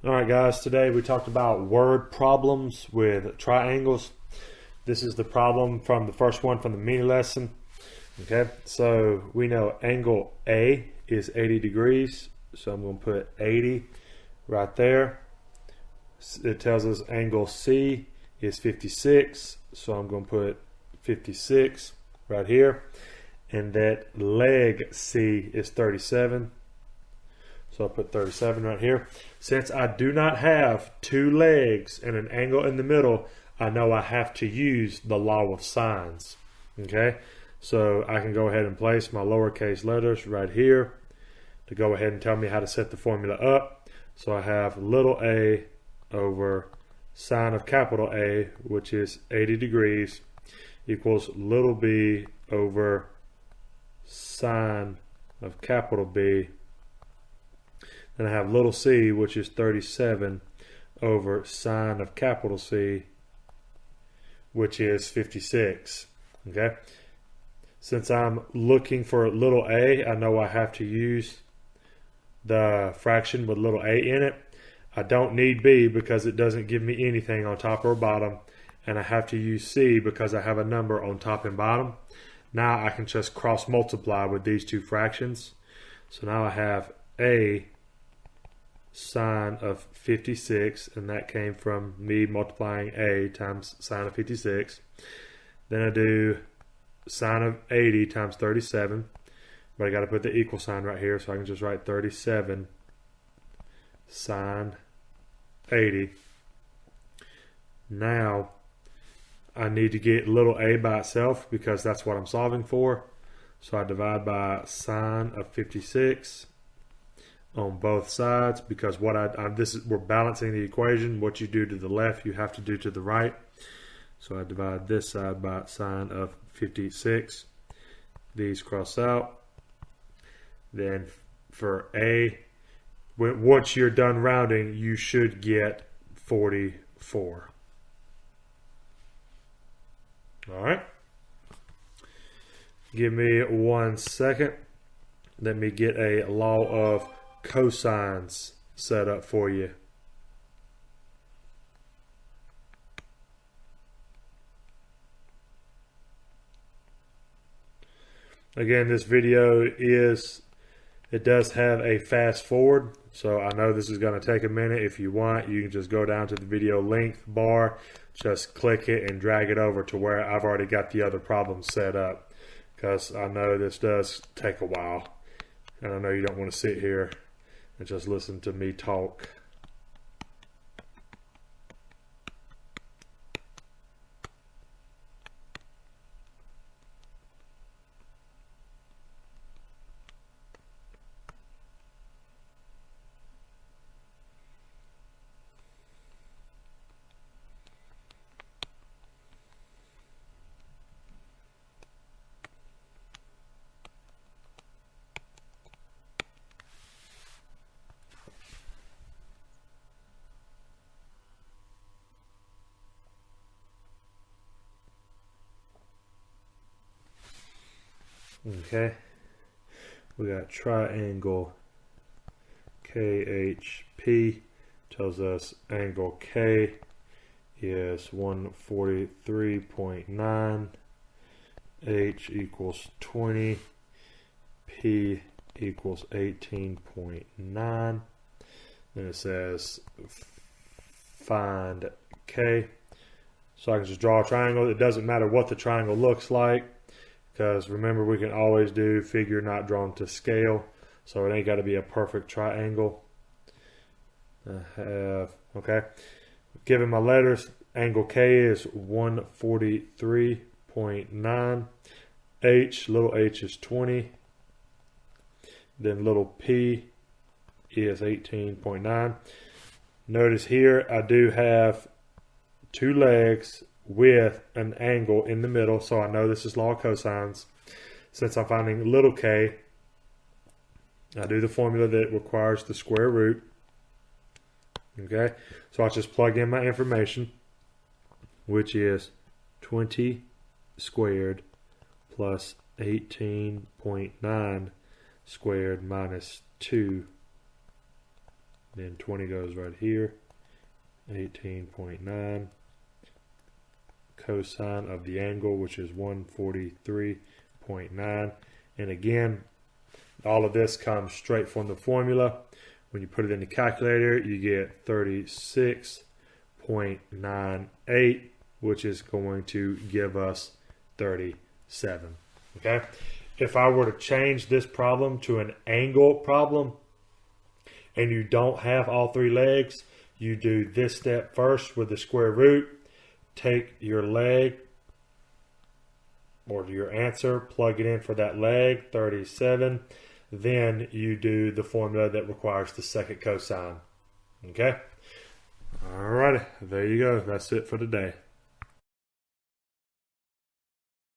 Alright guys, today we talked about word problems with triangles. This is the problem from the first one from the mini lesson. Okay, so we know angle A is 80 degrees, so I'm going to put 80 right there. It tells us angle C is 56, so I'm going to put 56 right here. And that leg C is 37. So I'll put 37 right here. Since I do not have two legs and an angle in the middle, I know I have to use the law of sines. Okay, so I can go ahead and place my lowercase letters right here to go ahead and tell me how to set the formula up. So I have little a over sine of capital A, which is 80 degrees, equals little b over sine of capital B. Then I have little c, which is 37, over sine of capital C, which is 56. Okay. Since I'm looking for little a, I know I have to use the fraction with little a in it. I don't need b because it doesn't give me anything on top or bottom. And I have to use c because I have a number on top and bottom. Now I can just cross multiply with these two fractions. So now I have a sine of 56, and that came from me multiplying a times sine of 56. Then I do sine of 80 times 37, but I got to put the equal sign right here, so I can just write 37 sine 80. Now I need to get little a by itself because that's what I'm solving for. So I divide by sine of 56 on both sides, because what we're balancing the equation. What you do to the left, you have to do to the right. So I divide this side by sine of 56. These cross out. Then for a, once you're done rounding, you should get 44. All right. Give me 1 second. Let me get a law of cosines set up for you. Again, this video it does have a fast forward, so I know this is going to take a minute. If you want, you can just go down to the video length bar, just click it and drag it over to where I've already got the other problems set up, because I know this does take a while, and I know you don't want to sit here and just listen to me talk. Okay, we got triangle KHP, tells us angle K is 143.9, H equals 20, P equals 18.9. Then it says find K. So I can just draw a triangle. It doesn't matter what the triangle looks like, because remember, we can always do figure not drawn to scale, so it ain't got to be a perfect triangle. Okay, given my letters, angle K is 143.9, H, little h is 20, then little p is 18.9. Notice here I do have two legs with an angle in the middle, so I know this is law of cosines. Since I'm finding little k, I do the formula that requires the square root. Okay, so I'll just plug in my information, which is 20 squared plus 18.9 squared minus 2 Then 20 goes right here. 18.9 cosine of the angle, which is 143.9. And again, all of this comes straight from the formula. When you put it in the calculator, you get 36.98, which is going to give us 37. Okay? If I were to change this problem to an angle problem, and you don't have all three legs, you do this step first with the square root. Take your leg or your answer, plug it in for that leg, 37. Then you do the formula that requires the second cosine. Okay? Alrighty, there you go. That's it for today.